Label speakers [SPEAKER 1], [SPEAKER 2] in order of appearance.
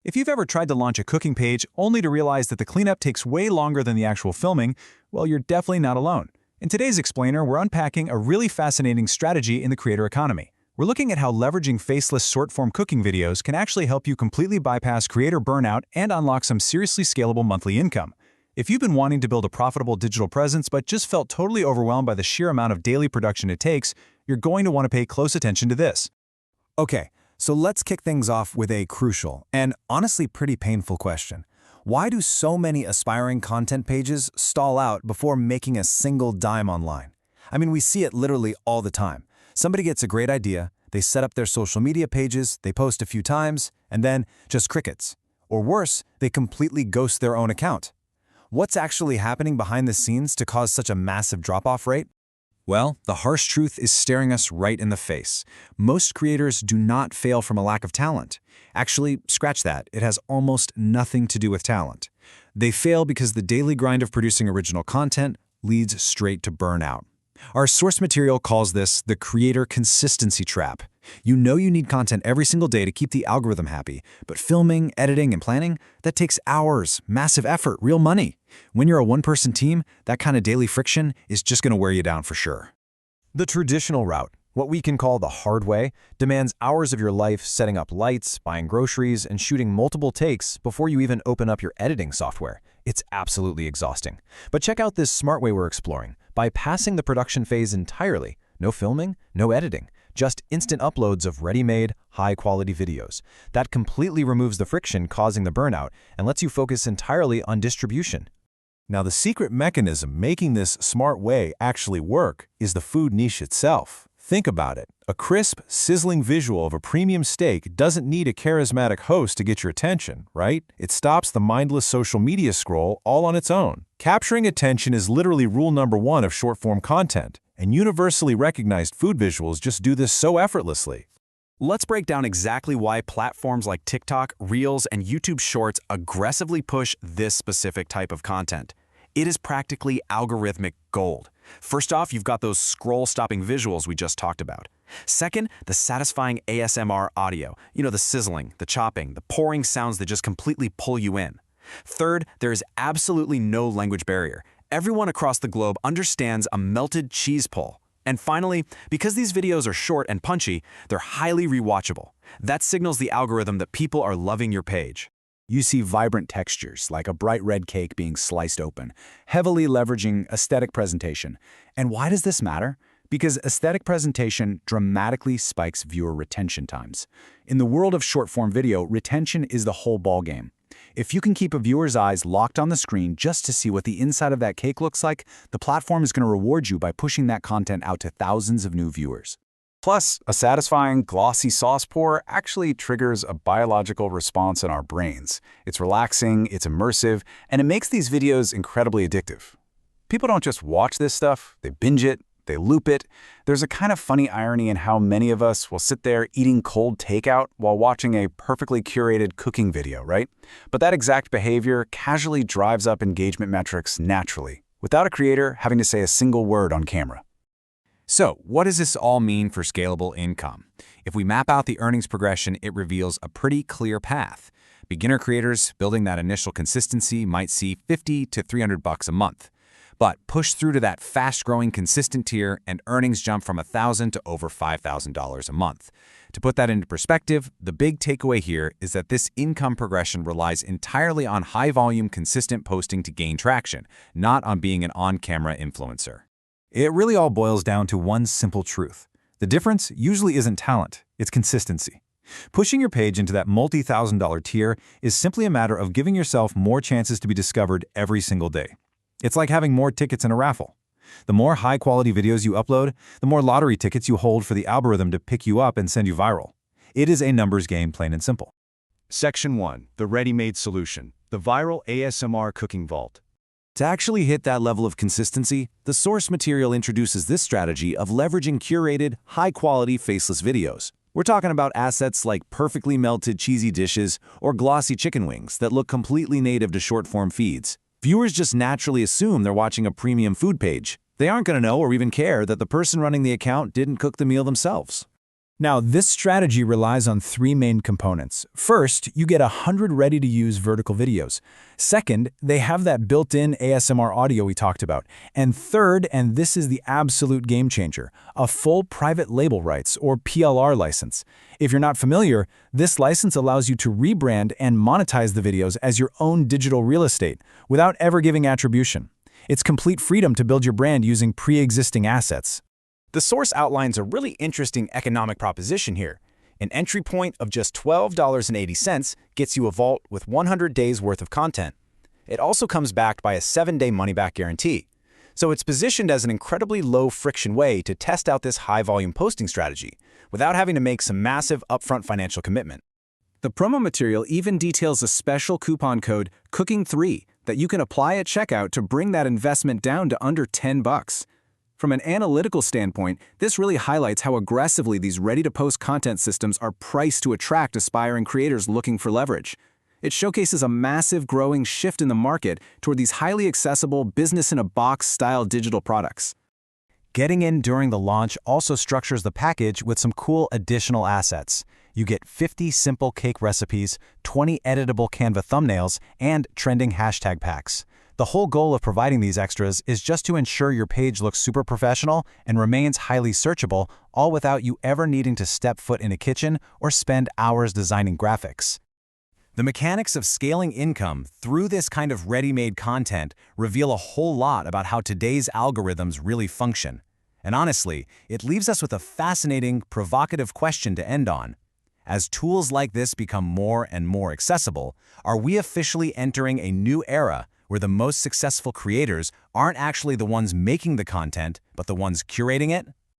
[SPEAKER 1] If you've ever tried to launch a cooking page only to realize that the cleanup takes way longer than the actual filming, well, you're definitely not alone. In today's Explainer, we're unpacking a really fascinating strategy in the creator economy. We're looking at how leveraging faceless short-form cooking videos can actually help you completely bypass creator burnout and unlock some seriously scalable monthly income. If you've been wanting to build a profitable digital presence but just felt totally overwhelmed by the sheer amount of daily production it takes, you're going to want to pay close attention to this.
[SPEAKER 2] Okay, so let's kick things off with a crucial and honestly pretty painful question. Why do so many aspiring content pages stall out before making a single dime online? I mean, we see it literally all the time. Somebody gets a great idea, they set up their social media pages, they post a few times, and then just crickets. Or worse, they completely ghost their own account. What's actually happening behind the scenes to cause such a massive drop-off rate?
[SPEAKER 1] Well, the harsh truth is staring us right in the face. Most creators do not fail from a lack of talent. Actually, scratch that. It has almost nothing to do with talent. They fail because the daily grind of producing original content leads straight to burnout. Our source material calls this the creator consistency trap. You know you need content every single day to keep the algorithm happy, but filming, editing, and planning, that takes hours, massive effort, real money. When you're a one-person team, that kind of daily friction is just going to wear you down for sure.
[SPEAKER 3] The traditional route, what we can call the hard way, demands hours of your life setting up lights, buying groceries, and shooting multiple takes before you even open up your editing software. It's absolutely exhausting. But check out this smart way we're exploring. Bypassing the production phase entirely. No filming, no editing. Just instant uploads of ready-made, high-quality videos. That completely removes the friction causing the burnout and lets you focus entirely on distribution.
[SPEAKER 4] Now, the secret mechanism making this smart way actually work is the food niche itself. Think about it. A crisp, sizzling visual of a premium steak doesn't need a charismatic host to get your attention, right? It stops the mindless social media scroll all on its own. Capturing attention is literally rule number one of short-form content, and universally recognized food visuals just do this so effortlessly.
[SPEAKER 1] Let's break down exactly why platforms like TikTok, Reels, and YouTube Shorts aggressively push this specific type of content. It is practically algorithmic gold. First off, you've got those scroll-stopping visuals we just talked about. Second, the satisfying ASMR audio. You know, the sizzling, the chopping, the pouring sounds that just completely pull you in. Third, there is absolutely no language barrier. Everyone across the globe understands a melted cheese pull. And finally, because these videos are short and punchy, they're highly rewatchable. That signals the algorithm that people are loving your page.
[SPEAKER 2] You see vibrant textures, like a bright red cake being sliced open, heavily leveraging aesthetic presentation. And why does this matter? Because aesthetic presentation dramatically spikes viewer retention times. In the world of short-form video, retention is the whole ballgame. If you can keep a viewer's eyes locked on the screen just to see what the inside of that cake looks like, the platform is going to reward you by pushing that content out to thousands of new viewers.
[SPEAKER 4] Plus, a satisfying, glossy sauce pour actually triggers a biological response in our brains. It's relaxing, it's immersive, and it makes these videos incredibly addictive. People don't just watch this stuff, they binge it, they loop it. There's a kind of funny irony in how many of us will sit there eating cold takeout while watching a perfectly curated cooking video, right? But that exact behavior casually drives up engagement metrics naturally, without a creator having to say a single word on camera.
[SPEAKER 1] So, what does this all mean for scalable income? If we map out the earnings progression, it reveals a pretty clear path. Beginner creators building that initial consistency might see $50 to $300 a month. But push through to that fast-growing consistent tier and earnings jump from $1,000 to over $5,000 a month. To put that into perspective, the big takeaway here is that this income progression relies entirely on high-volume, consistent posting to gain traction, not on being an on-camera influencer.
[SPEAKER 4] It really all boils down to one simple truth. The difference usually isn't talent, it's consistency. Pushing your page into that multi-thousand-dollar tier is simply a matter of giving yourself more chances to be discovered every single day. It's like having more tickets in a raffle. The more high-quality videos you upload, the more lottery tickets you hold for the algorithm to pick you up and send you viral. It is a numbers game, plain and simple.
[SPEAKER 5] Section 1. The Ready-Made Solution. The Viral ASMR Cooking Vault.
[SPEAKER 2] To actually hit that level of consistency, the source material introduces this strategy of leveraging curated, high-quality faceless videos. We're talking about assets like perfectly melted cheesy dishes or glossy chicken wings that look completely native to short-form feeds. Viewers just naturally assume they're watching a premium food page. They aren't going to know or even care that the person running the account didn't cook the meal themselves. Now, this strategy relies on three main components. First, you get 100 ready-to-use vertical videos. Second, they have that built-in ASMR audio we talked about. And third, and this is the absolute game changer, a full private label rights, or PLR license. If you're not familiar, this license allows you to rebrand and monetize the videos as your own digital real estate without ever giving attribution. It's complete freedom to build your brand using pre-existing assets.
[SPEAKER 1] The source outlines a really interesting economic proposition here. An entry point of just $12.80 gets you a vault with 100 days worth of content. It also comes backed by a 7-day money-back guarantee. So it's positioned as an incredibly low-friction way to test out this high-volume posting strategy without having to make some massive upfront financial commitment. The promo material even details a special coupon code COOKING3 that you can apply at checkout to bring that investment down to under $10. From an analytical standpoint, this really highlights how aggressively these ready-to-post content systems are priced to attract aspiring creators looking for leverage. It showcases a massive growing shift in the market toward these highly accessible business-in-a-box style digital products.
[SPEAKER 3] Getting in during the launch also structures the package with some cool additional assets. You get 50 simple cake recipes, 20 editable Canva thumbnails, and trending hashtag packs. The whole goal of providing these extras is just to ensure your page looks super professional and remains highly searchable, all without you ever needing to step foot in a kitchen or spend hours designing graphics.
[SPEAKER 1] The mechanics of scaling income through this kind of ready-made content reveal a whole lot about how today's algorithms really function. And honestly, it leaves us with a fascinating, provocative question to end on. As tools like this become more and more accessible, are we officially entering a new era where the most successful creators aren't actually the ones making the content, but the ones curating it?